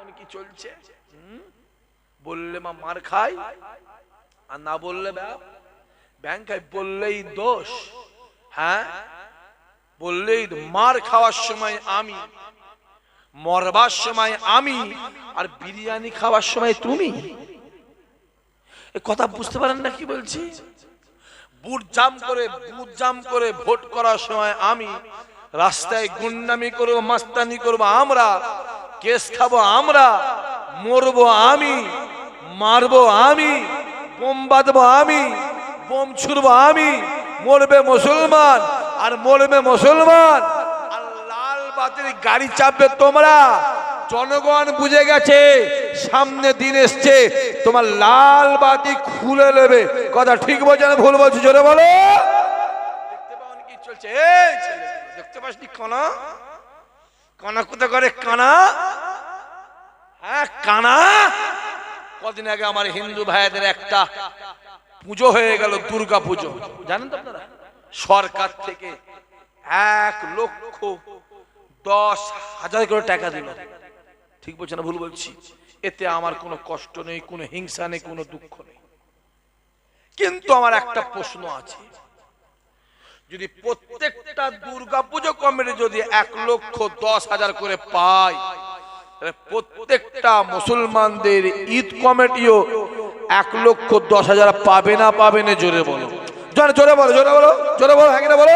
কেমন কি চলছে? বললে মা মার খাই, আর না বললে ব্যাংক খাই। বললেই দোষ। হ্যাঁ, বললেই মার খাওয়ার সময় আমি, মরবার সময় আমি, আর বিরিয়ানি খাওয়ার সময় তুমি। এ কথা বুঝতে পারেন না কি বলছি? বুট জাম করে ভোট করার সময় আমি, রাস্তায় গুন্ডামি করবো, মাস্তানি করবো আমরা, কেস খাবো আমরা, মরবো আমি, মারবো আমি, বোম বাঁধবো আমি, বোম ছুড়বো আমি, মরবে মুসলমান আর মরবে মুসলমান, আর লাল বাতির গাড়ি চাপবে তোমরা। জনগণ বুঝে গেছে সামনে দিন এসছে, তোমার লাল বাতি খুলে নেবে। কথা ঠিক বলছে না ভুল বলছি? জোরে বলো। দেখতে পাওনি কি চলছে? এই ছেলে দেখতে পাসনি? কানা কানা কোথা করে কানা? হ্যাঁ কানা। কদিন আগে আমার হিন্দু ভাইদের একটা পুজো হয়ে গেল, দুর্গা পুজো, জানেন তো আপনারা? সরকার থেকে 1,10,000 করে টাকা দিল। ঠিক বলছে না ভুল বলছি? এতে আমার কোনো কষ্ট নেই, কোনো হিংসা নেই, কোনো দুঃখ নেই। কিন্তু আমার একটা প্রশ্ন আছে, যদি প্রত্যেকটা দুর্গাপুজো কমিটি যদি 1,10,000 করে পায়, প্রত্যেকটা মুসলমানদের ঈদ কমিটিও 1,10,000 পাবে না পাবে না? জোরে বলো, জোরে বলো, জোরে বলো, জোরে বলো, হ্যাঁ কিনা বলো।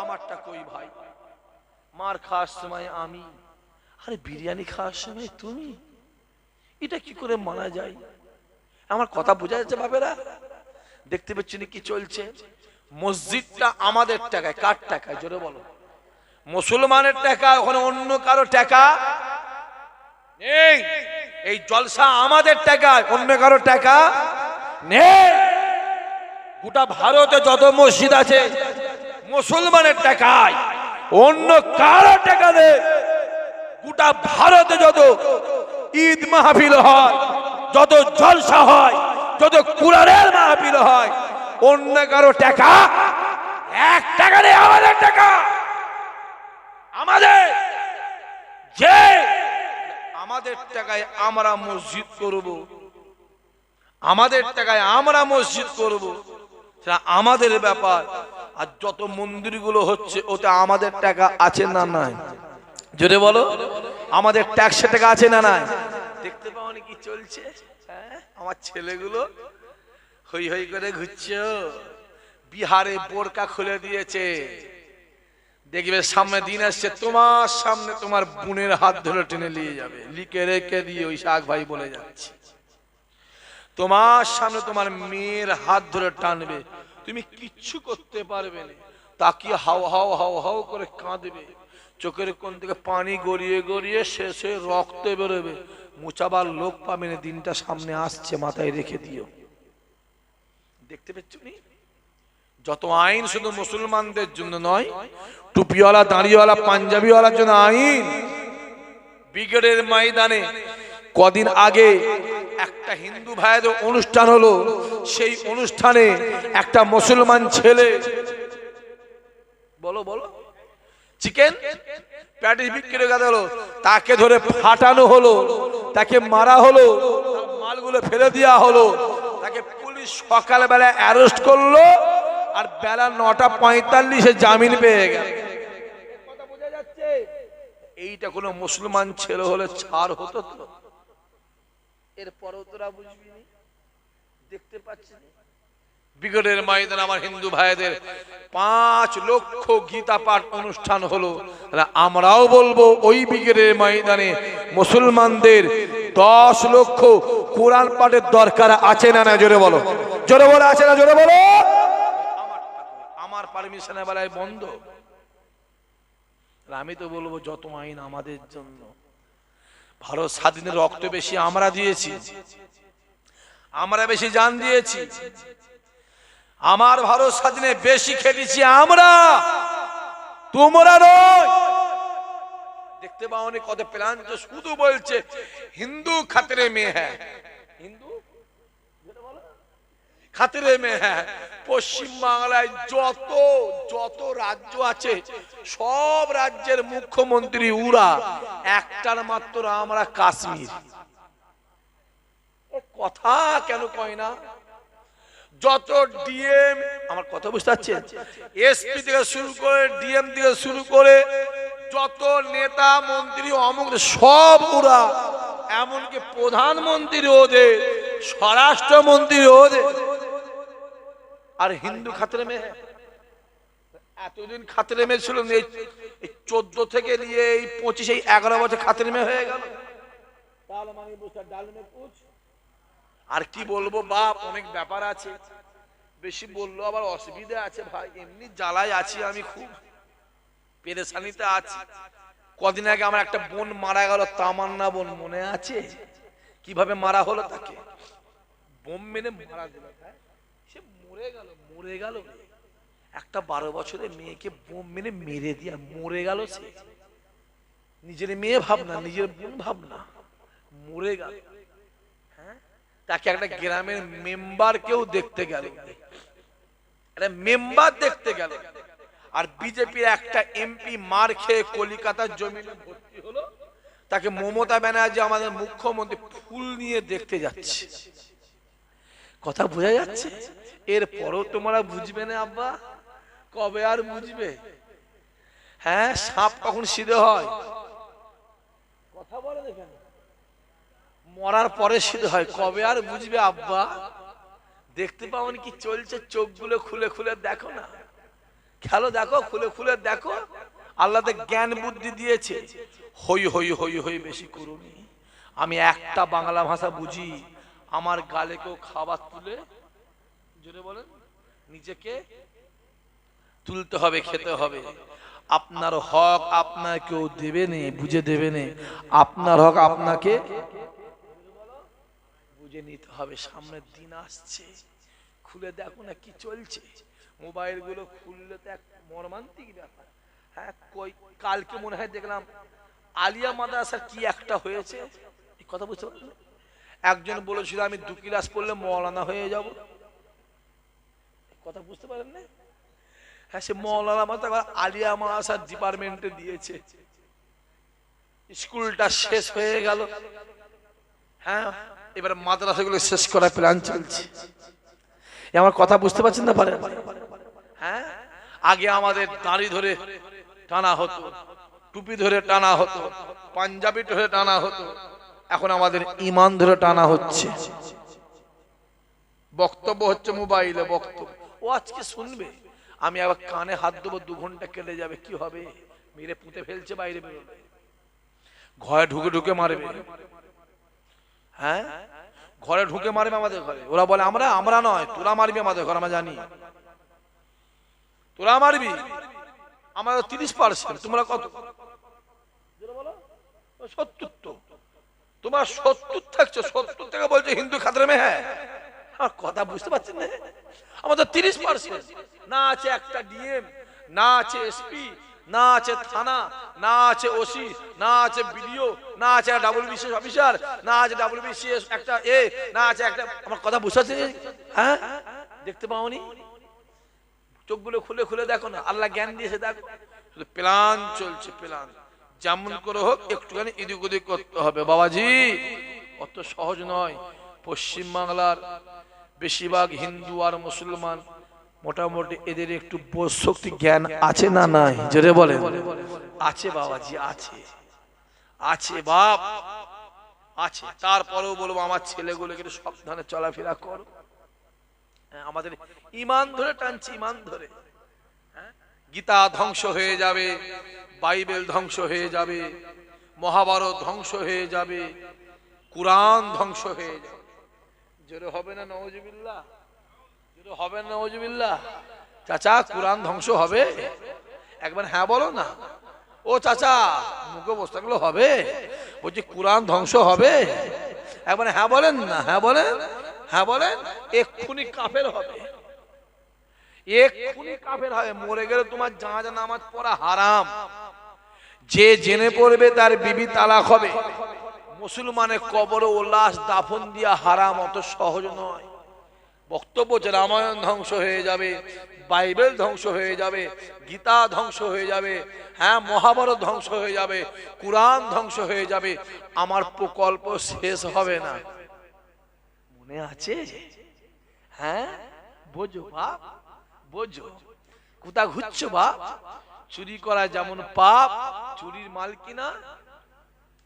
আমারটা কই ভাই? মার খাওয়ার সময় আমি, আরে বিরিয়ানি খাওয়ার সময় তুমি। এটা কি করে মানা যায়? আমার কথা বোঝা যাচ্ছে বাবেরা? দেখতে পাচ্ছেন কি চলছে? মসজিদটা আমাদের টাকায়। কার টাকায়? জোরে বলো। মুসলমানের টাকা, ওখানে অন্য কারো টাকা নেই। এই জলসা আমাদের টাকায়, অন্য কারো টাকা নেই। গোটা ভারতে যত মসজিদ আছে মুসলমানের টাকায়, অন্য কারো টাকা নেই। গোটা ভারতে যত ঈদ মাহফিল হয়, যত জলসা হয়, যত কুরআনের মাহফিল হয়, অন্য কারো টাকা, 1 টাকা নেই। আমাদের টাকা, আমাদের। যে আমাদের টাকায় আমরা মসজিদ করব, আমাদের টাকায় আমরা মসজিদ করব, সেটা আমাদের ব্যাপার। আর যত মন্দিরগুলো হচ্ছে ওতে আমাদের টাকা আছে না নাই? জোরে বলো। আমাদের ট্যাক্সের টাকা আছে না নাই? দেখতে পাওনি কি চলছে? হ্যাঁ, আমার ছেলেগুলো হই হই করে ঘুরছে। বিহারে বোরকা খুলে দিয়েছে। দেখবে সামনে দিন আসছে, তোমার সামনে তোমার বোনের হাত ধরে টেনে নিয়ে যাবে, লিখে রেখে দিয়ে ওই শাক ভাই বলে যাচ্ছে। তোমার সামনে তোমার মেয়ের হাত ধরে টানবে, তুমি কিচ্ছু করতে পারবে না। তাকিয়ে হাও হাও হাও হাও করে কাঁদবে, চোখের কোণ থেকে পানি গড়িয়ে গড়িয়ে শেষে রক্ত বেরোবে। মুচাবার লোক পাবে না। দিনটা সামনে আসছে, মাথায় রেখে দিও। দেখতে পাচ্ছ? যত আইন শুধু মুসলমানদের জন্য নয়, টুপিওয়ালা, দাঁড়িওয়ালা, পাঞ্জাবিওয়ালার জন্য আইন। ব্রিগেডের ময়দানে কদিন আগে একটা হিন্দু ভাইদের অনুষ্ঠান হলো। সেই অনুষ্ঠানে একটা মুসলমান ছেলে, বলো বলো, চিকেন প্যাটিস বিক্রি করে গেল, তাকে ধরে ফাটানো হলো, তাকে মারা হলো, মালগুলো ফেলে দেওয়া হলো। তাকে পুলিশ সকালবেলা অ্যারেস্ট করলো, আর বেলা 9:45 জামিন পেয়ে গেল। কথা বোঝা যাচ্ছে? এইটা কোনো মুসলমান ছেলে হলে ছাড় হতো তো? এরপরও তোরা বুঝবি না। দেখতে পাচ্ছিস ব্রিগেডের ময়দানে আমার হিন্দু ভাইদের 5 লক্ষ গীতা পাঠ অনুষ্ঠান হলো। আমরাও বলবো ওই ব্রিগেডের ময়দানে মুসলমানদের 10 লক্ষ কোরআন পাঠের দরকার আছে না না? জোরে বলো, জোরে বলো, আছে না? জোরে বলো। আমার পারমিশনে বেলায় বন্ধ। আমি তো বলবো যত আইন আমাদের জন্য। ভারত স্বাধীনের রক্ত বেশি আমরা দিয়েছি, আমরা বেশি জান দিয়েছি। আমার ভারত স্বাধীনে বেশি খেটেছি আমরা, তোমরা নয়। দেখতে পাওনি কত প্ল্যান? শুধু বলছে হিন্দু খাতরে মে হ্যাঁ, হিন্দু খাতরে মে হ্যাঁ। পশ্চিম বাংলায় যত যত রাজ্য আছে সব রাজ্যের মুখ্যমন্ত্রী উরা, একটার মাত্র আমরা কাশ্মীর। কথা কেন কয় না? যত ডিএম, আমার কথা বুঝতে পারছেন, এসপি থেকে শুরু করে ডিএম থেকে শুরু করে যত নেতা মন্ত্রী অমুক সব ওরা, এমনকি প্রধানমন্ত্রী ওদের, স্বরাষ্ট্রমন্ত্রী ওদের। আর হিন্দু খাতরে মেয়ে এতদিন খাতরে মেয়ে ছিল, এই 14 থেকে নিয়ে এই 25 এই 11 বছর খাতরে মেয়ে হয়ে গেল। আর কি বলবো বাপ, অনেক ব্যাপার আছে, বেশি বললো আবার অসুবিধা আছে ভাই। এমনি জ্বালায় আছি আমি, খুব পেরেশানিতে আছি। কদিন আগে আমার একটা বোন মারা গেল, তামান্না বোন, মনে আছে কিভাবে মারা হলো? তাকে বোম মেরে মারা দিল, সে মরে গেল। মরে গেল একটা 12 বছরের মেয়েকে বোম মেরে মেরে দিয়ে মরে গেল। সে নিজের মেয়ে ভাবনা, নিজের বোন ভাবনা, মরে গেল। হ্যাঁ, তাকে একটা গ্রামের মেম্বার কেউ দেখতে গেল, একটা মেম্বার দেখতে গেল। আর বিজেপির একটা এমপি মার খেয়ে কলিকাতার জমিনে ভর্তি হলো, তাকে মমতা ব্যানার্জি আমাদের মুখ্যমন্ত্রী ফুল নিয়ে দেখতে যাচ্ছে। কথা বোঝা যাচ্ছে? এরপরও তোমরা বুঝবে না আব্বা, কবে আর বুঝবে? হ্যাঁ, সাপ কখন সিধে হয়? কথা বলে দেখেন, মরার পরে সিধে হয়। কবে আর বুঝবে আব্বা? দেখতে পাওনি কি চলছে? চোখগুলো খুলে খুলে দেখো না, খেলো দেখো, খুলে খুলে দেখো। আল্লাহ জ্ঞান বুদ্ধি দিয়েছে, হই হই হই হই বেশি করুনি। আমি একটা বাংলা ভাষা বুঝি, আমার গালে কেউ খাবার তুলে, জোরে বলেন, নিজেকে তুলতে হবে, খেতে হবে। আপনার হক আপনার কেউ দেবে নে, বুঝে দেবে নে। আপনার হক আপনাকে বুঝে নিতে হবে। সামনের দিন আসছে, খুলে দেখো না কি চলছে। মোবাইল গুলো খুললে তো এক মর্মান্তিক ব্যাপার। হ্যাঁ, কই কালকে মনে হয় দেখলাম আলিয়া মাদ্রাসার কি একটা হয়েছে, এই কথা বুঝতে পারলেন? একজন বলেছিল আমি 2 ক্লাস পড়লে মৌলানা হয়ে যাব। কথা বুঝতে পারেন না? হ্যাঁ, সে মৌলানা মাদ্রাসা আলিয়া মাদ্রাসার ডিপার্টমেন্টে দিয়েছে। স্কুলটা শেষ হয়ে গেল। হ্যাঁ, এবার মাদ্রাসাগুলো শেষ করার প্ল্যান চলছে। আমার কথা বুঝতে পারছেন না পারেন? হ্যাঁ, আগে আমাদের দাড়ি ধরে টানা হতো, টুপি ধরে টানা হতো, পাঞ্জাবি ধরে টানা হতো। এখন আমাদের ঈমান ধরে টানা হচ্ছে। বক্তব্য হচ্ছে মোবাইলে বক্তব্য। ও আজকে শুনবে, আমি আবার কানে হাত দেবো, 2 ঘন্টা কেটে যাবে, কি হবে? মেরে পুঁতে ফেলছে, বাইরে বেরোবে, ঘরে ঢুকে ঢুকে মারবে। হ্যাঁ, ঘরে ঢুকে মারবে আমাদের ঘরে। ওরা বলে আমরা আমরা নয়, তোরা মারবি আমাদের ঘরে, আমরা জানি তোরা মারবি। আমরা 30%, তোমরা কত? 70। তো তোমরা 70 থাকছো, 70 থেকে বলছো হিন্দু খাতরে মে। হ্যাঁ, কথা বুঝতে পারছেন না? আমাদের 30%। না আছে একটা ডিএম, না আছে এসপি, না আছে থানা, না আছে ওসি, না আছে বিডিও, না আছে ডাব্লিউবিসিএস অফিসার, না আছে ডাব্লিউবিসিএস একটা এ, না আছে একটা। আমার কথা বুঝতে পারছেন? হ্যাঁ, দেখতে পাওনি? চোখগুলো খুলে খুলে দেখো না, আল্লাহ জ্ঞান দিয়েছে, দেখো। শুধু প্ল্যান চলছে, প্ল্যান যেমন করে হোক একটুখানি এদিক ওদিক করতে হবে। বাবাজি, অত সহজ নয়। পশ্চিম বাংলার বেশিরভাগ হিন্দু আর মুসলমান, মোটামুটি এদের একটু বোধ শক্তি জ্ঞান আছে না নাই? জোরে বলেন। আছে বাবাজি, আছে, আছে বাপ, আছে। তারপরেও বলবো আমার ছেলেগুলোকে একটু সাবধানে চলাফেরা করো। আমাদের ঈমান ধরে টানছি, ঈমান ধরে। গীতা ধ্বংস হয়ে যাবে, বাইবেল ধ্বংস হয়ে যাবে, মহাভারত ধ্বংস হয়ে যাবে, কুরআন ধ্বংস হয়ে যাবে। জোরে হবে না নাউজুবিল্লাহ? জোরে হবে না নাউজুবিল্লাহ? চাচা, কুরআন ধ্বংস হবে? একবার হ্যাঁ বলো না। ও চাচা, মুখে বসে থাকলে হবে? বলছি কুরআন ধ্বংস হবে? একবার হ্যাঁ বলেন না। হ্যাঁ বলেন, হ্যাঁ বলেন। এক্ষুনি কাফের হবে, এক্ষুনি কাফের হবে। মরে গেলে তোমার জানাজা নামাজ পড়া হারাম। যে জেনে পড়বে তার বিবি তালাক হবে। মুসলমানের কবরে ও লাশ দাফন দিয়া হারাম, অত সহজ নয়। বক্তব্য যে রামায়ণ ধ্বংস হয়ে যাবে, বাইবেল ধ্বংস হয়ে যাবে, গীতা ধ্বংস হয়ে যাবে, হ্যাঁ মহাভারত ধ্বংস হয়ে যাবে, কুরআন ধ্বংস হয়ে যাবে, আমার প্রকল্প শেষ হবে না। মনে আছে? হ্যাঁ বোঝো বাপ, বোঝো। কোথা ঘুরছো বাপ? চুরি করা যেমন পাপ, চুরির মাল কিনা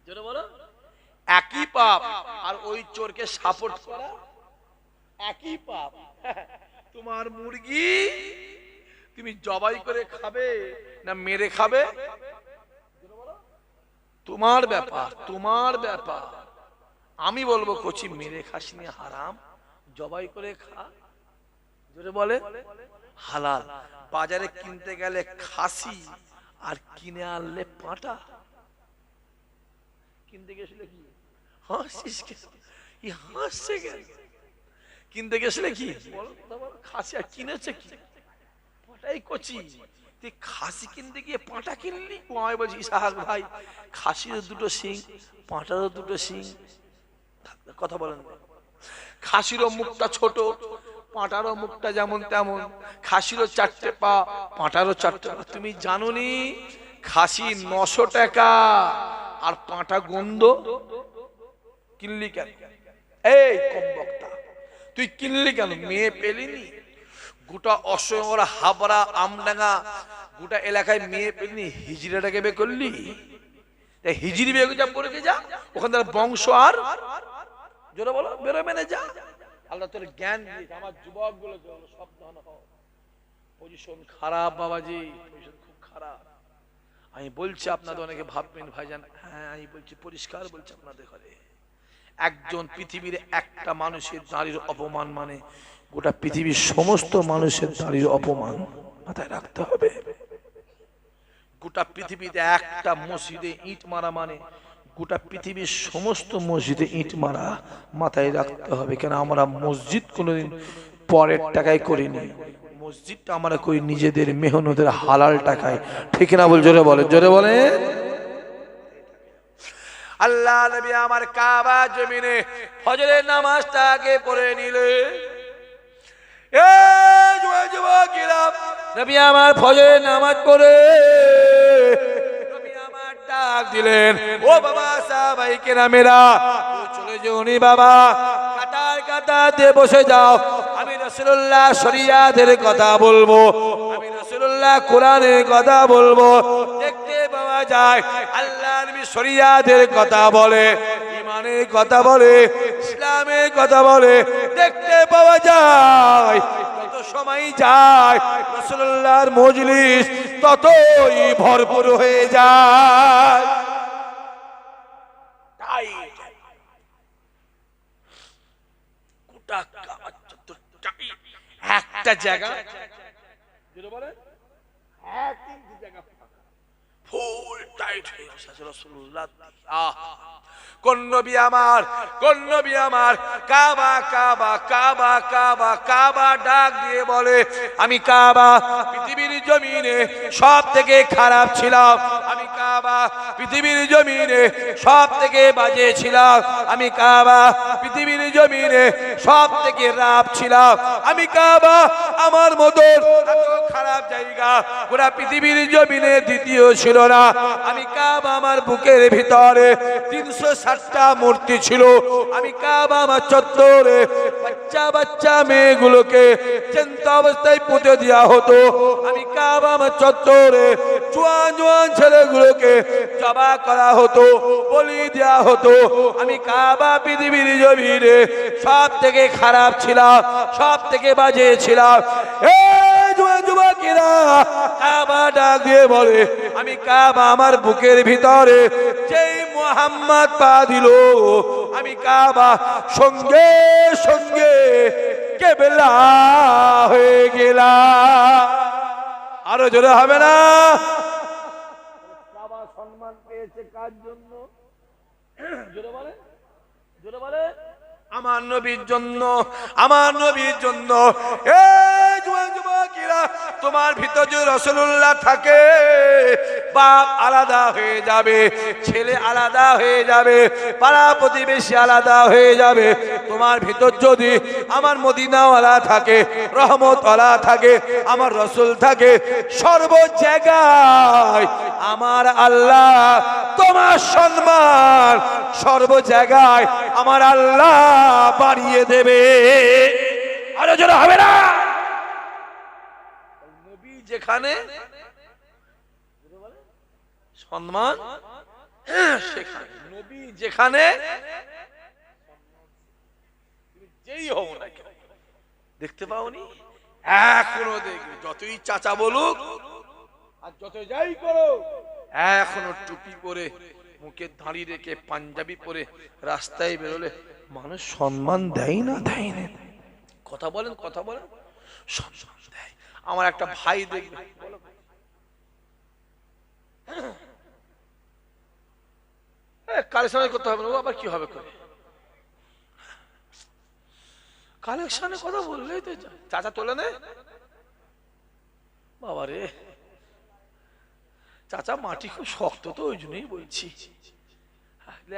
যেটা বলো একই পাপ, আর ওই চোরকে সাপোর্ট করা একই পাপ। তোমার মুরগি তুমি জবাই করে খাবে না মেরে খাবে, তোমার ব্যাপার, তোমার ব্যাপার। আমি বলবো কচি মেরে খাসনি হারাম, জবাই করে খা, জোরে বলে হালাল। বাজারে কিনতে গেলে খাসি আর কিনে আনলে পাঁটা। কিনতে গেছিলে কি হাসিস, হাসছে কেন? কিনতে গেছিলে কি খাসি আর কিনেছে কি পাঁটাই কচি। তুই খাসি কিনতে গিয়ে পাঁটা কিনলি? আমি বলছি ইসাহাক ভাই, খাসির দুটো শিং, পাঁটারও দুটো শিং, কথা বলেন। খাসিরও মুখটা ছোট, পাঁটারও মুখটা যেমন তেমন, খাসিরও চারটে পা, পাঁটারও চারটে পা। তুমি জানোনি খাসি 900 টাকা আর পাঁটা গন্ধ? কিনলি কেন? এই কম বক্তা, তুই কিনলি কেন? মেয়ে পেলিনি? গোটা অসংখ্য হাবড়া আমডাঙ্গা গোটা এলাকায় মেয়ে পেলিনি, হিজড়াটাকে বে করলি? হিজড়ি বেগে যা করে যা, ওখান থেকে বংশ আর জোরে বলো বেরো মেনে যা। আল্লাহ তোর জ্ঞান দিয়েছে। আমার যুবক গুলো সাবধান হও, পজিশন খারাপ বাবাজি, পজিশন খুব খারাপ। আমি বলছি, আপনাদের অনেকে ভাববেন ভাইজান, হ্যাঁ আমি বলছি পরিষ্কার বলছি আপনাদের ঘরে একজন পৃথিবীর একটা মানুষের নারীর অপমান মানে গোটা পৃথিবীর সমস্ত মানুষের নারীর অপমান, মাথায় রাখতে হবে। গোটা পৃথিবীতে একটা মসজিদে ইট মারা মানে গোটা পৃথিবীর সমস্ত মসজিদে ইট মারা, মাথায় রাখতে হবে। কেন আমরা মসজিদ কোনোদিন পরের টাকায় করিনি, মসজিদটা আমরা করি নিজেদের মেহনতের হালাল টাকায়, ঠিক না বল? জোরে বলে, জোরে বলে। আল্লাহ নবী আমার কাবা জমিনে ফজরের নামাজটা আগে পড়ে নিলে, নবী আমার ফজরের নামাজ পড়ে নবী আমার ডাক দিলেন, ও বাবা সাহাবায়ে কেরামেরা চলে যাওনি বাবা, কাতার কাতারতে বসে যাও, আমি রাসূলুল্লাহ শরিয়াতের কথা বলবো, আমি রাসূলুল্লাহ কোরআনের কথা বলবো। দেখতে পাওয়া যায় আল্লাহ নবী শরিয়াতের কথা বলে, ইমানের কথা বলে, ইসলামের কথা বলে। দেখতে পাওয়া যায় যত সময় যায় রাসূলুল্লাহর মজলিস ততই ভরপুর হয়ে যায়। একটা জায়গা ফুল টাইট হয়ে গেছে রাসূলুল্লাহ। কোন নবী আমার, কোন নবী আমার কাবা কাবা কাবা কাবা কাবা ডাক দিয়ে বলে, আমি কাবা পৃথিবীর জমিনে সব থেকে খারাপ ছিলাম, আমি কাবা পৃথিবীর জমিনে সব থেকে বাজে ছিলাম, আমি কাবা পৃথিবীর জমিনে সব থেকে রাপ ছিলাম, আমি কাবা আমার মতো এত খারাপ জায়গা পুরা পৃথিবীর জমিনে দ্বিতীয় ছিল না। আমি কাবা আমার বুকের ভিতরে 360টা মূর্তি ছিল, আমি কাবা আমার চত্বরে বাচ্চা বাচ্চা মেয়েগুলোকে জ্যান্ত অবস্থায় পুঁতে দেওয়া হতো, আমি কাবা আমার চত্বরে জোয়ান জোয়ান ছেলেগুলোকে জবাই করা হতো, বলি দেওয়া হতো। আমি কাবা পৃথিবীর জমিনে সব থেকে খারাপ ছিলাম, সব থেকে বাজে ছিলাম। যুবকেরা কাবা ডাক দিয়ে বলে, আমি কাবা আমার বুকের ভিতরে যেই মুহাম্মদ পা দিল, আমি কাবা সঙ্গে সঙ্গে কেবলা হয়ে গেলাম। আরো জোরে হবে না? কাবা সম্মান পেয়েছে কার জন্য? জোরে বলে, জোরে বলে, আমার নবীর জন্য, আমার নবীর জন্য। এই যুবকেরা তোমার ভিতর যদি রাসূলুল্লাহ থাকে বাপ আলাদা হয়ে যাবে, ছেলে আলাদা হয়ে যাবে, পাড়া প্রতিবেশী আলাদা হয়ে যাবে। তোমার ভিতর যদি আমার মদিনাওয়ালা থাকে, রহমতওয়ালা থাকে, আমার রসুল থাকে, সর্ব জায়গায় আমার আল্লাহ তোমার সম্মান সর্ব জায়গায় আমার আল্লাহ বাড়িয়ে দেবে। আরো জোরে হবে না? নবী যেখানে সম্মান সেখানে, নবী যেখানে যেই হও না কেন, দেখতে পাওনি এখনো দেখবে, যতই চাচা বলুক আর যত যাই করো, এখনো টুপি পরে মুখে দাঁড়িয়ে রেখে পাঞ্জাবি পরে রাস্তায় বেরোলে মানুষ সম্মান দেয় না, দেয় না? কথা বলেন, কথা বলেন, সম্মান দেয়। আমার একটা ভাই দেখবে, কালেকশন করতে হবে না, ও আবার কি হবে করে কালেকশনের কথা বললেই তো চাচা তোলে না। বাবা রে, চাচা মাটি খুব শক্ত তো, ওই জন্যই বলছি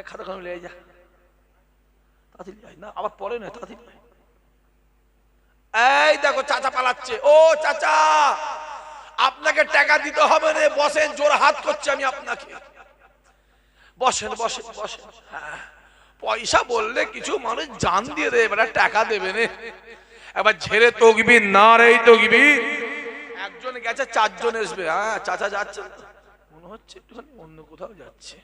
খাতা খান লেগে যা, তাড়াতাড়ি যাই না, আবার পরে না, তাড়াতাড়ি। এই দেখো চাচা পালাচ্ছে। ও চাচা, আপনাকে টাকা দিতে হবে না, বসেন, জোর হাত করছে আমি আপনাকে, বসেন বসেন বসেন। পয়সা বললে কিছু মানুষ জান দিয়ে দেবে, এবার টাকা দেবে না। এবার ঝেড়ে তকবির না রে তকবির, একজন গেছে চারজন আসবে। হ্যাঁ চাচা যাচ্ছে, মনে হচ্ছে একটুখানি অন্য কোথাও যাচ্ছে।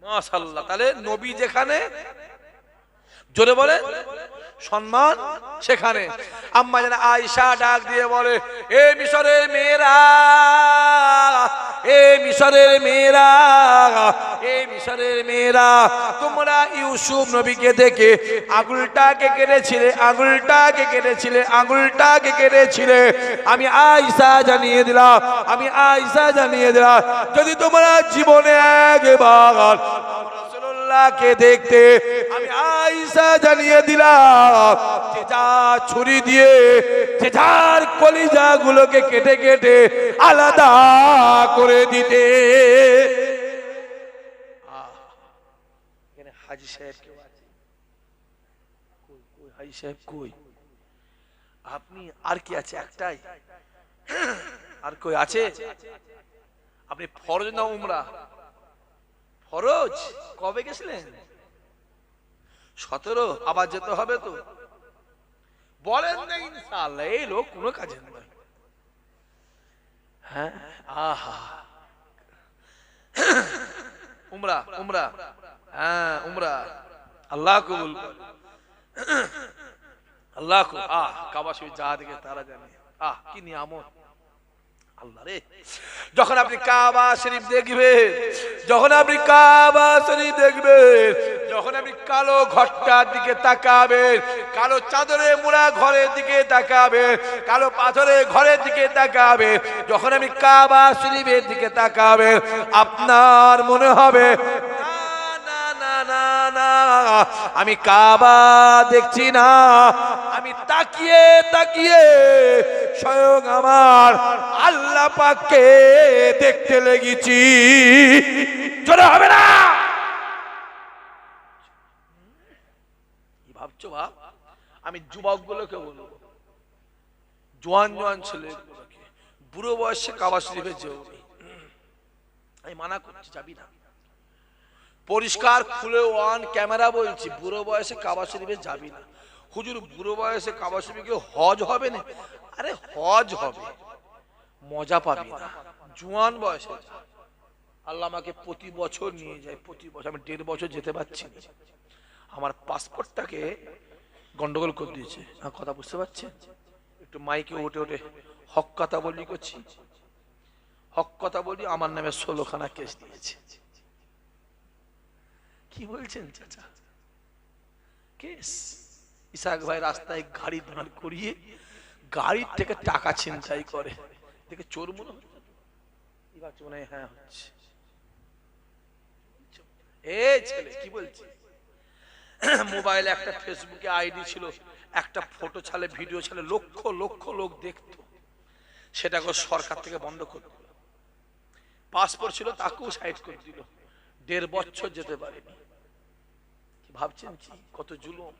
মাশাআল্লাহ। তাহলে নবী যেখানে, জোরে বলে, সম্মান সেখানে। আম্মা জান আয়েশা ডাক দিয়ে বলে, এ মিশরের মেয়েরা, এ মিশরের মেয়েরা, এ মিশরের মেয়েরা, তোমরা ইউসুফ নবীকে দেখে আঙুলটাকে কেটেছিলে, আঙুলটাকে কেটেছিলে, আঙুলটাকে কেটেছিলে। আমি আয়েশা জানিয়ে দিলাম, আমি আয়েশা জানিয়ে দিলাম, যদি তোমরা জীবনে একবার রাসূলুল্লাহকে দেখতে, আমি আয়েশা জানিয়ে দিলাম যে যা ছুরি দিয়ে যে যার কলিজা গুলোকে কেটে কেটে আলাদা করে দিতে। এখানে হাজী সাহেব কেউ আছে? কই কই হাজী সাহেব কই? আপনি আর কি আছে? একটাই? আর কই আছে? আপনি ফরজ না উমরা? ফরজ। কবে গেছিলেন? 17। আবার যেতে হবে তো? বলেন না ইনশাআল্লাহ। এই লোক কোনো কাজে নয়। হ্যাঁ, আহা, উমরা উমরা, হ্যাঁ উমরা, আল্লাহ কবুল, আল্লাহ কবুল। কাবা শরীফ যা দেখে তারা জানে, কি নিয়ামত আল্লাহ রে। যখন আপনি কাবা শরীফ দেখবেন, যখন আপনি কাবা শরীফ দেখবেন, যখন আপনি কালো ঘরটার দিকে তাকাবেন, কালো চাদরে মোড়া ঘরের দিকে তাকাবেন, কালো পাথরের ঘরের দিকে তাকাবেন, যখন আপনি কাবা শরীফের দিকে তাকাবেন, আপনার মনে হবে আমি কাবা দেখছি না, আমি তাকিয়ে তাকিয়ে স্বয়ং আমার আল্লাহ পাককে দেখতে লেগেছি। জোরে হবে না? কি ভাবছো বাপ? আমি যুবক গুলোকে বলবো, জোয়ান জোয়ান ছেলেগুলোকে, বুড়ো বয়সে কাবা শরীফে যেও। আমি মানা করছি, যাবি না। পরিষ্কার খুলে ওয়ান ক্যামেরা বলছি, বুড়ো বয়সে কাবা শরীফে যাবি না। হুজুর বুড়ো বয়সে কাবা শরীফে হজ হবে না? আরে হজ হবে, মজা পাবি না। জোয়ান বয়সে আল্লাহ আমাকে প্রতি বছর নিয়ে যায়, প্রতি বছর। আমি 1.5 বছর যেতে পারছি না, আমার পাসপোর্টটাকে গন্ডগোল করে দিয়েছে। কথা বুঝতে পারছেন? একটু মাইকে উঠে উঠে হক কথা বলি করছি, হক কথা বলি, আমার নামে 16খানা কেস দিয়েছে। কি বলছেন চাচা? কেস? ইসাক ভাই রাস্তায় গাড়ি দাঁড় করিয়ে গাড়ির থেকে টাকা ছিনতাই করে, দেখে চোর মনে হচ্ছে? হ্যাঁ হচ্ছে। এ ছেলে কি বলছে? মোবাইলে একটা ফেসবুকে আইডি ছিল, একটা ফটো ছাড়লে, ভিডিও ছাড়লে লক্ষ লক্ষ লোক দেখতো। সেটাকে সরকার থেকে বন্ধ করে দিল। পাসপোর্ট ছিল তাকেও সাইড করে দিল, 1.5 বছর যেতে পারেনি। কি ভাবছেন কি কত জুলুম।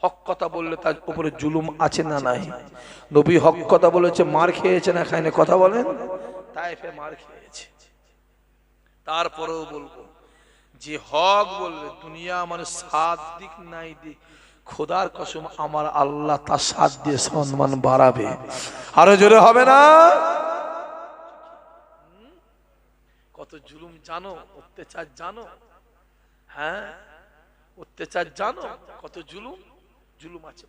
হক কথা বললে তার উপরে জুলুম আছে না নাই? নবী হক কথা বলেছে, মার খেয়েছে না খায়নি? কথা বলেন। তাইফে মার খেয়েছে। তারপরেও বলবো যে হক বললে দুনিয়া মানে 7 দিক নাই দিক, খোদার কসম আমার আল্লাহ তার 7 দিয়ে সম্মান বাড়াবে। আরো জোরে হবে না? কত জুলুম জানো, অত্যাচার জানো? হ্যাঁ, অত্যাচার জানো কত জুলুম? জুলুম আছে।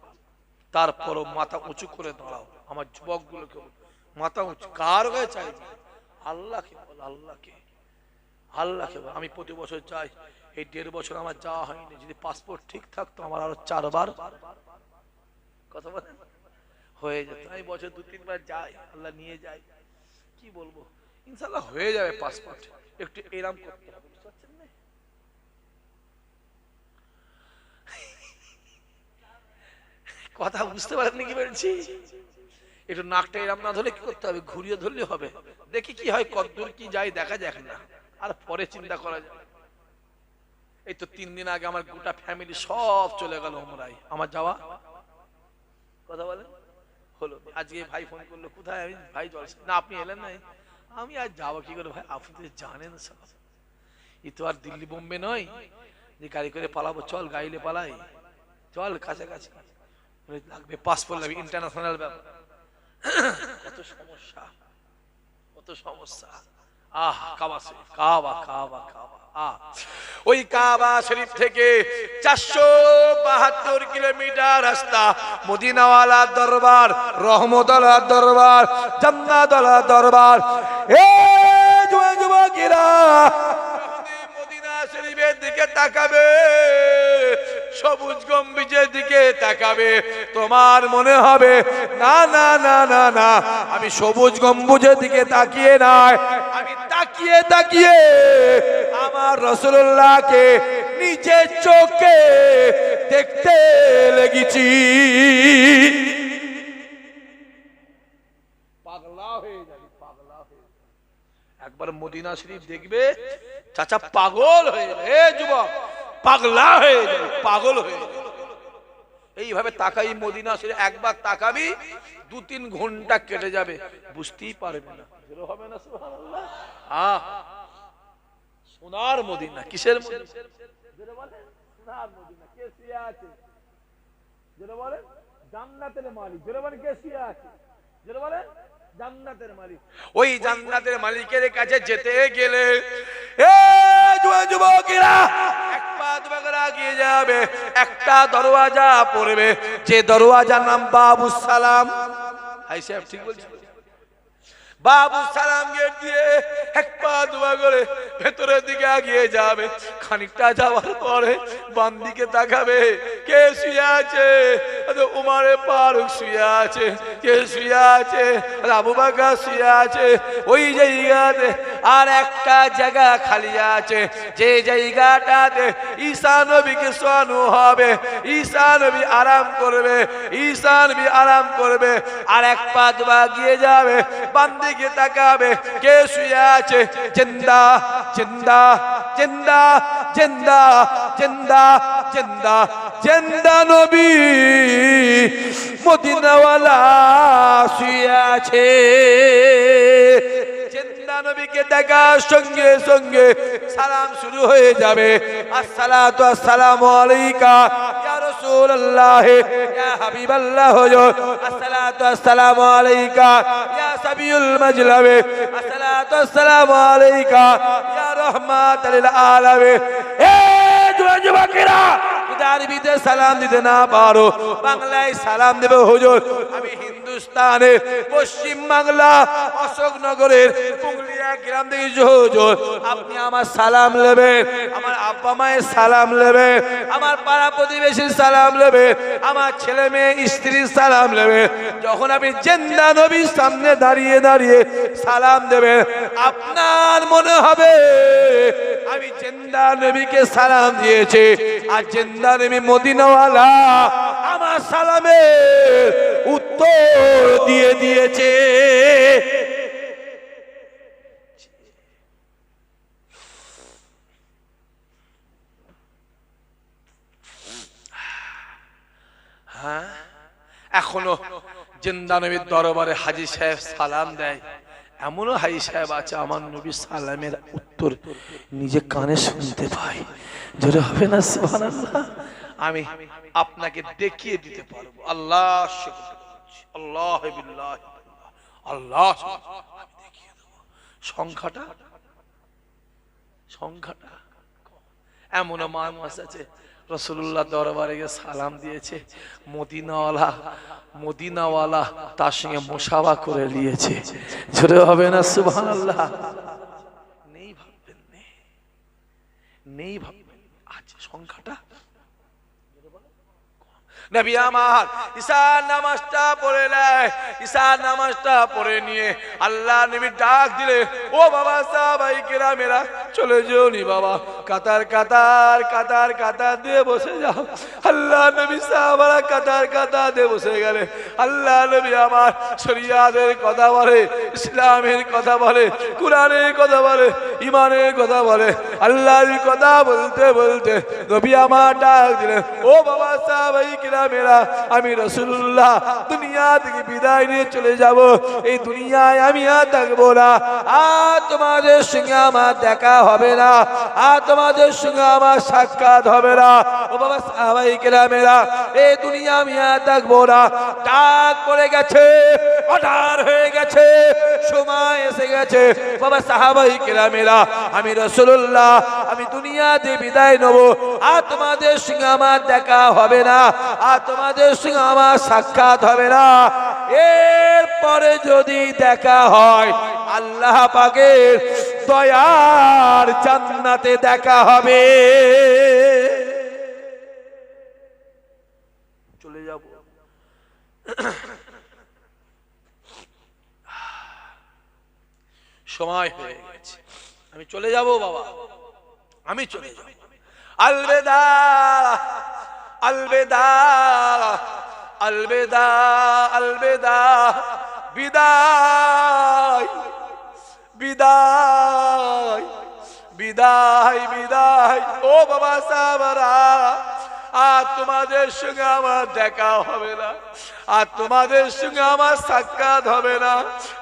তারপরও মাথা উঁচু করে দাঁড়াও। আমার যুবকগুলোকে মাথা উঁচু, কার গায়ে চাইবে? আল্লাহকে বল, আল্লাহকে, আল্লাহকে বল। আমি প্রতি বছর যাই, এই 1.5 বছর আমার যাওয়া হয়নি। যদি পাসপোর্ট ঠিক থাকতো আমার আরো 4 বার কথা বলেন হয়ে যেত। আমি বছর 2-3 বার যাই, আল্লাহ নিয়ে যাই। কি বলবো, ইনশাআল্লাহ হয়ে যাবে পাসপোর্ট। একটু এরাম করতে হবে, বুঝতে পারছেন না? কথা বুঝতে পারেননি কি বলছি? একটু নাকটা এরাম না ধরে কি করতে হবে, ঘুরিয়ে ধরলে হবে। দেখি কি হয়, কতদূর কি যায় দেখা যাক না, আর পরে চিন্তা করা যায়। এই তো 3 দিন আগে আমার গোটা ফ্যামিলি সব চলে গেল উমরায়। আমার যাওয়া কথা বলেন হলো। আজকে ভাই ফোন করলো, কোথায়? আমি ভাই জলসা। না আপনি এলেন না। আমি আর যাবো কি করে ভাই, আপনি তো জানেন সব। এই তো আর দিল্লি বোম্বে নয় যে গাড়ি করে পালাবো। চল গাইলে পালাই, চল কাছাকাছি। লাগবে পাসপোর্ট, লাগবে ইন্টারন্যাশনাল ব্যাপার। কত সমস্যা, কত সমস্যা। আহ কাবা শরীফ, কাবা কাবা কাবা। ওই কাবা শরীফ থেকে 472 কিলোমিটার রাস্তা, মদিনাওয়ালা দরবার, রহমতওয়ালা দরবার, জান্নাতওয়ালা দরবার। এ যুবকেরা মদিনা শরীফের দিকে তাকাবে, সবুজ গম্বুজের দিকে তাকাবে, তোমার মনে হবে না না না না না, আমি সবুজ গম্বুজের দিকে তাকিয়ে নাই, আমি তাকিয়ে তাকিয়ে আমার রাসূলুল্লাহকে নিজের চোখে দেখতে লেগেছি। পাগলা হয়ে যাবে, পাগলা হয়ে যাবে। একবার মদিনা শরীফ দেখবে, চাচা পাগল হয়ে যাবে। এ যুবক, পাগলা হয়ে যাবে, পাগল হয়ে যাবে। এইভাবে তাকাই মদিনা শরীফ, একবার তাকাবি 2-3 ঘন্টা কেটে যাবে, বুঝতেই পারবে না। হবে না সুবহানাল্লাহ? আহ সোনার মদিনা। কিসের মদিনা? যেটা বলে সোনার মদিনা। কে শুয়ে আছে? যেটা বলে জান্নাতের মালিক। যেটা বলে কে শুয়ে আছে? যেটা বলে জান্নাতের মালিক। ওই জান্নাতের মালিকের কাছে যেতে গেলে এ যুবকেরা এক পা দুপা করে এগিয়ে যাবে, একটা দরওয়াজা পড়বে, যে দরওয়াজার নাম বাবুস সালাম। ভাই সাহেব ঠিক বলছি? বাবু সালাম গেট দিয়ে এক পা দুপা করে ভেতরের দিকে এগিয়ে যাবে। খানিকটা যাওয়ার পরে বাম দিকে তাকাবে, কে শুয়ে আছে? উমারে ফারুক শুয়ে আছে। কে শুয়ে আছে? আবু বকর শুয়ে আছে। ওই জায়গাতে আর একটা জায়গা খালি আছে, যে জায়গাটাতে ঈসা নবীকে শোয়ানো হবে। ঈসা নবী আরাম করবে, ঈসা নবী আরাম করবে। আর এক পা দুপা গিয়ে যাবে, বাম দিকে তাকাবে, কে শুয়ে আছে? জিন্দা জিন্দা জিন্দা জিন্দা জিন্দা জিন্দা জিন্দা নবী মদিনাওয়ালা শুয়ে আছে। জিন্দা নবীকে দেখার সঙ্গে সঙ্গে সালাম শুরু হয়ে যাবে। আসসালাতু আসসালামু আলাইকা ইয়া রাসূলুল্লাহ ইয়া হাবিবাল্লাহ, আসসালাতু আসসালামু আলাইকা ইয়া সাবিউল মাজলাবে, আসসালাতু আসসালামু আলাইকা ইয়া রাহমাতাল লিল আলামিন। এ যুবকেরা, আরবিতে সালাম দিতে না পারো, বাংলায় সালাম দেবে। হুজুর আমি হিন্দুস্তানে পশ্চিম বাংলা অশোকনগরের পুগলিয়া গ্রাম থেকে। হুজুর আপনি আমার সালাম নেবেন, আমার আব্বা মায়ের সালাম নেবেন, আমার পাড়া প্রতিবেশীর সালাম নেবেন, আমার ছেলে মেয়ে স্ত্রীর সালাম নেবেন। যখন আপনি জিন্দা নবীর সামনে দাঁড়িয়ে দাঁড়িয়ে সালাম দেবেন, আপনার মনে হবে আমি জিন্দা নবীকে সালাম দিয়েছি। আর জিন্দা নবী মদিনাওয়ালা আমার সালামের উত্তর দিয়ে দিয়েছে। হ্যাঁ, এখনো জিন্দা নবীর দরবারে হাজী সাহেব সালাম দেয়, এমনও হাজী সাহেব আছে আমার নবী সালামের উত্তর নিজে কানে শুনতে পাই। জোরে হবে না সুবহানাল্লাহ? আমি আপনাকে দেখিয়ে দিতে পারবো। আল্লাহ শুকর, আল্লাহ বিল্লাহ, আল্লাহ আমি দেখিয়ে দেব। সংখ্যাটা এমন মানুষ আছে রাসূলুল্লাহ দরবারে গিয়ে সালাম দিয়েছে, মদিনাওয়ালা তার সঙ্গে মুসাফা করে নিয়েছে। জোরে হবে না সুবহানাল্লাহ? নেই ভাববেন, নেই ভাববেন, আছে সংখ্যাটা। নবী আমার ঈশার নামাজটা পড়ে নেয়, ঈশার নামাজটা পড়ে নিয়ে আল্লাহ নবী ডাক দিলে, ও বাবা সাহাবায়ে কেরামেরা চলে যেও নি বাবা, কাতার কাতার কাতার কাতার দিয়ে বসে যাও। আল্লাহ নবী সাহাবারা কাতার কাতার দিয়ে বসে গেলে। আল্লাহ নবী আমার শরিয়াতের কথা বলে, ইসলামের কথা বলে, কুরআনের কথা বলে, ঈমানের কথা বলে। আল্লাহর কথা বলতে বলতে নবী আমার ডাক দিলেন, ও বাবা সাহাবায়ে কেরামেরা, আমি রাসূলুল্লাহ দুনিয়া থেকে বিদায় নিয়ে চলে যাব। এই দুনিয়ায় আমি আর থাকবো না, আর তোমাদের সঙ্গে আমার দেখা হবে না, আর তোমাদের সঙ্গে আমার সাক্ষাৎ হবে না। ও বাবা সাহাবায়ে কেরামেরা, এই দুনিয়া আমি আর থাকবো না। ডাক পড়ে গেছে, অর্ডার হয়ে গেছে, সময় এসে গেছে। বাবা সাহাবায়ে কেরামেরা, আমি রাসূলুল্লাহ আমি দুনিয়াতে বিদায় নেব, আর তোমাদের সঙ্গে আমার দেখা হবে না, আর তোমাদের সঙ্গে আমার সাক্ষাৎ হবে না। এরপরে যদি দেখা হয় আল্লাহ পাকের দয়ার জান্নাতে দেখা হবে। চলে যাব, সময় হয়ে গেছে, আমি চলে যাব বাবা, আমি চলে যাব। আলবিদা আলবিদা আলবিদা আলবিদা, বিদায় বিদায় বিদায় বিদায়। ও বাবা সাহাবারা, আর তোমাদের সঙ্গে আমার দেখা হবে না, আর তোমাদের সঙ্গে আমার সাক্ষাৎ হবে না।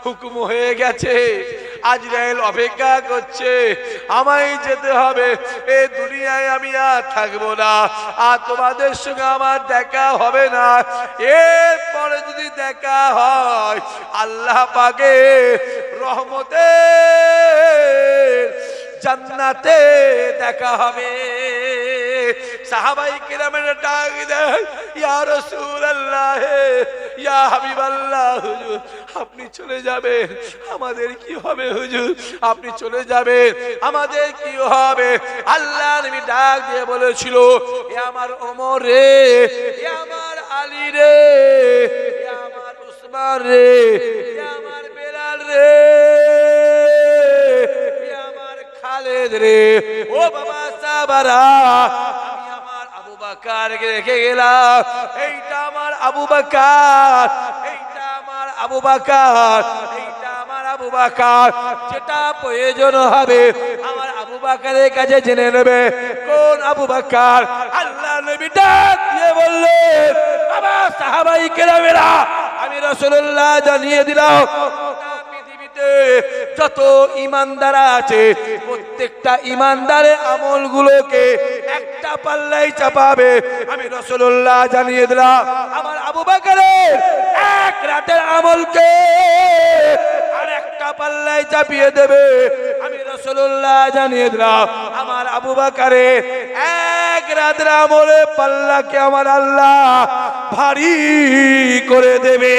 হুকুম হয়ে গেছে, আজরাইল অপেক্ষা করছে, আমায় যেতে হবে। এই দুনিয়ায় আমি আর থাকবো না, আর তোমাদের সঙ্গে আমার দেখা হবে না। এরপরে যদি দেখা হয় আল্লাহ পাকের রহমতের জান্নাতে দেখা হবে। সাহাবায়ে কেরামের ডাক দেয়, ইয়া রাসূলুল্লাহ, ইয়া হাবিবাল্লাহ, হুজুর আপনি চলে যাবেন, আমাদের কি হবে হুজুর? আপনি চলে যাবেন, আমাদের কি হবে? আল্লাহ নবী ডাক দিয়ে বলেছিল, এ আমার ওমর রে, এ আমার আলী রে, এ আমার উসমান রে, এ আমার বেলাল রে, এ আমার খালেদ রে। ও বাবা সাহাবারা, বাকারকে রেখে গেলাম, এইটা আমার আবু বকর, এইটা আমার আবু বকর, এইটা আমার আবু বকর। যেটা প্রয়োজন হবে আমার আবু বকরের কাছে জেনে নেবে। কোন আবু বকর? আল্লাহ নবী ডাক দিয়ে বললেন, বাবা সাহাবায়ে কেরামেরা, আমি রাসূলুল্লাহ জানিয়ে দিলাম, যত ইমানদার আছে প্রত্যেকটা ইমানদারের আমলগুলোকে একটা পাল্লায় চাপাবে। আমি রাসূলুল্লাহ জানিয়ে দিলাম, আমার আবু বকরের এক রাতের আমলকে আর একটা পাল্লায় চাপিয়ে দেবে। আমি রাসূলুল্লাহ জানিয়ে দিলাম, আমার আবু বকরের এক রাতের আমলের পাল্লাকে আমার আল্লাহ ভারী করে দেবে।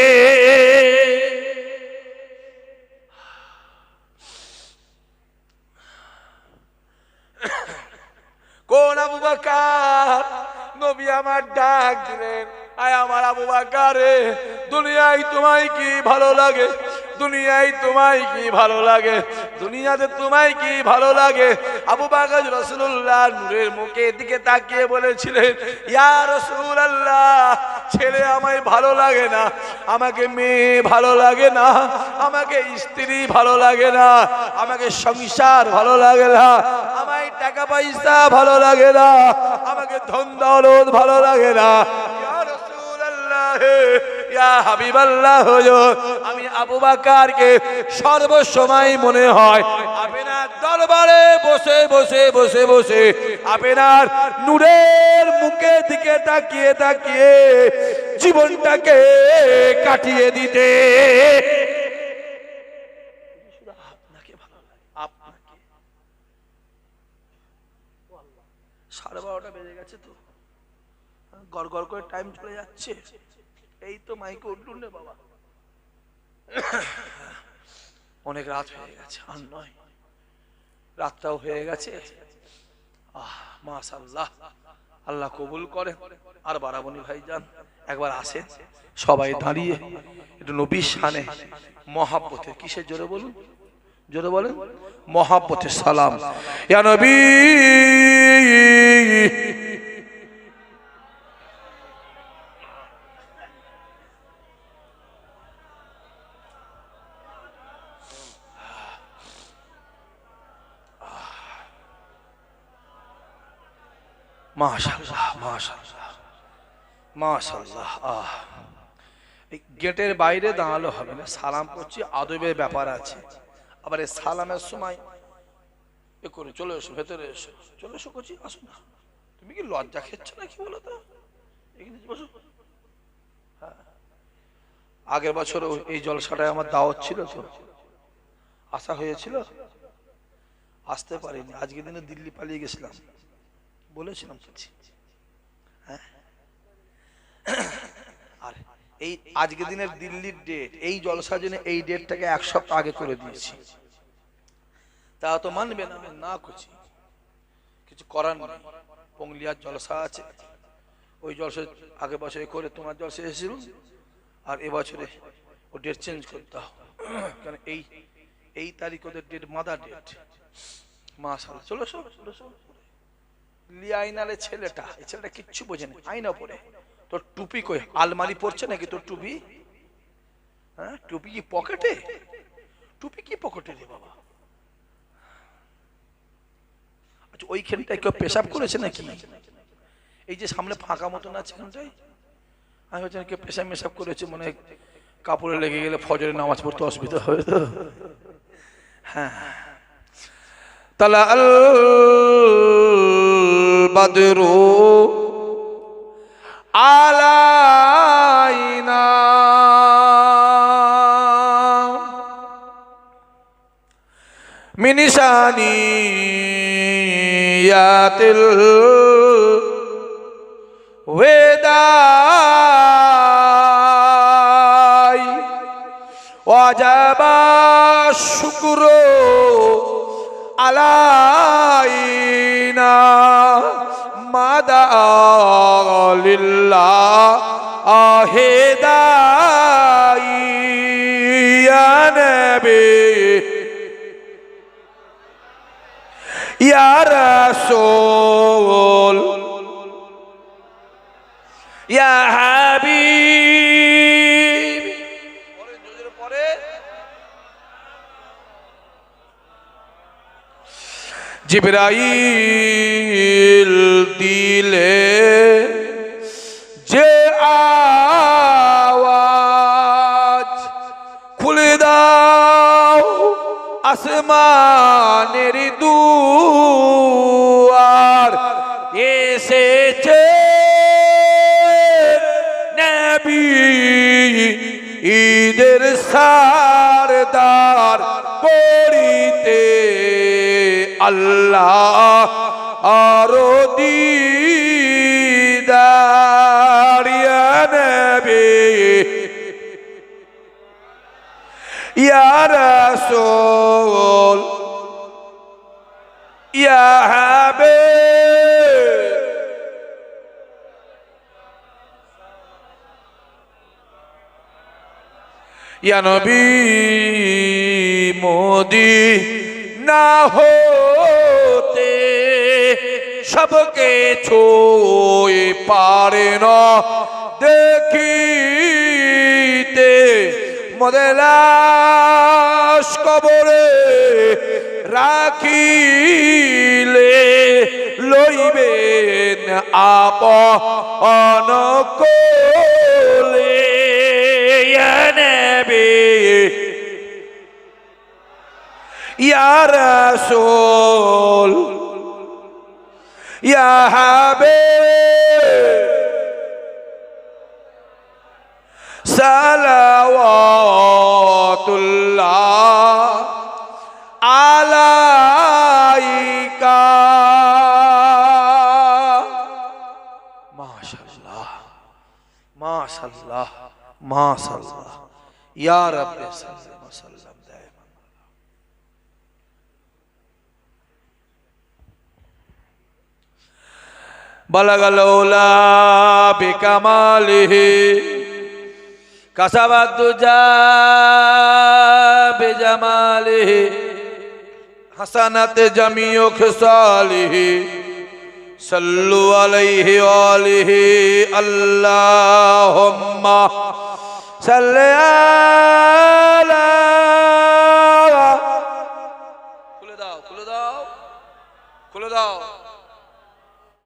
কোন আবু বকর? নবী আমার ডাক দিলেন, আয় আমার আবু বকর রে, দুনিয়ায় তোমায় কি ভালো লাগে? দুনিয়ায় তোমায় কি ভালো লাগে? দুনিয়াতে তোমায় কি ভালো লাগে? আবু বকর রাসূলুল্লাহ নূরের মুখের দিকে তাকিয়ে বলেছিলেন, ইয়া রাসূলুল্লাহ, ছেলে আমায় ভালো লাগে না, আমাকে মেয়ে ভালো লাগে না, আমাকে স্ত্রী ভালো লাগে না, আমাকে সংসার ভালো লাগে না, আমায় টাকা পয়সা ভালো লাগে না, আমাকে ধন দৌলত ভালো লাগে না। ইয়া রাসূলুল্লাহ, ইয়া হাবিবাল্লাহ, আমি আবু বকরকে সর্বসময় মনে হয় আপনার দরবারে বসে বসে বসে বসে আপনার নূরের মুখের দিকে তাকিয়ে তাকিয়ে জীবনটাকে কাটিয়ে দিতে। আপনাকে ভালো লাগে, আপনাকে। 12:30 বেজে গেছে তো, গড় গড় করে টাইম চলে যাচ্ছে। এই তো মাইকে উঠলুন রে বাবা, অনেক রাত হয়ে গেছে, আর নয়, রাতটাও হয়ে গেছে। মাশাআল্লাহ, আল্লাহ কবুল করে। আর বারাবনি ভাইজান একবার আসেন, সবাই দাঁড়িয়ে একটু নবীর শানে মহাব্বতে, কিসের জোরে বলুন, জোরে বলেন, মহাব্বতে সালাম। ইয়া নবী মাশাআল্লাহ, মাশাআল্লাহ, মাশাআল্লাহ। এই গেটের বাইরে দাঁড়ালে হবে না, সালাম করছি, আদবের ব্যাপার আছে। আবার এই সালামের সময় এ করে চলে এসো, ভেতরে এসো, চলে এসো, করছি আসো না। তুমি কি লজ্জা খেচ্ছ না কি বলো তো? এখানে বসো। হ্যাঁ, আগের বছর এই জলসাটায় আমার দাওয়াত ছিল তো, আসা হয়েছিল, আসতে পারিনি। আজকে দিনে দিল্লি পালিয়ে গেছিলাম, বলেছিলাম তো। হ্যাঁ, আর এই আজকে দিনের দিল্লির ডেট, এই জলসার জন্য এই ডেটটাকে 1 সপ্তাহ আগে করে দিয়েছি। তা তো মানবে না, আমি না করছি, কিছু করার নেই। পংলিয়ার জলসা আছে, ওই জলসা আগের বছরে করে তোমার জলসা এসেছিল, আর এবছরে ও ডেট চেঞ্জ করতে হবে, কারণ এই তারিখ ওদের ডেট মাদার ডেট। মাশাআল্লাহ, চলো চলো। লিয়াইনালে ছেলেটা, এই ছেলেটা কিচ্ছু বোঝে না, আইনা পড়ে। তোর টুপি কই? আলমারি পড়ছে নাকি তোর টুপি? হ্যাঁ, টুপি কি পকেটে? টুপি কি পকেটে রে বাবা? আচ্ছা, ওইখানটায় কেউ পেশাব করেছে নাকি? এই যে সামনে ফাঁকা মতন আছে এখানটায়, আমি ভাবছি কেউ পেশাব মেশাব করেছে, মনে হয় কাপড়ে লেগে গেলে ফজরে নামাজ পড়তে অসুবিধা হবে তো। হ্যাঁ, তালা আল বাদরু আলাইনা মিন শানিয়াতিল ওয়াদাই ওয়াজাবা শুকরু আলাইনা মাদা লিল্লাহ আহেদাই ইয়া নবী ইয়া রাসূল ইয়া হাবিব। পরে জিবরাইল দিলে যে আওয়াজ, খুলে দাও আসমানের দুয়ার, এসেছে নবী ঈদের সারদার, করিতে আল্লাহ আরো দিদার। ইয়া নবী ইয়া রাসূল ইয়া হাবিব। ইয়া নবী মোদি না হতে সবকে ছোঁয়ে পারে না দেখিতে মোদের লাশ কবরে রাখিলে লইবেন আপন কোলে ইয়া নবী ইয়া রাসূল ইয়া হাবিব সালাওয়াতুল্লাহ আলাইকা মাশাআল্লাহ মাশাআল্লাহ মাশাআল্লাহ ইয়া রাব্বি সাল্লাল্লাহু আলাইহি ওয়াসাল্লাম দাইমান বালাগাল উলা বিকামালিহি কাসাবাদ দুজা বিজামালিহি হাসানাত জামিউ খিসালিহি সাল্লু আলাইহি ওয়া আলিহি আল্লাহুম্মা সাল্লি আলা খুলে দাও খুলে দাও খুলে দাও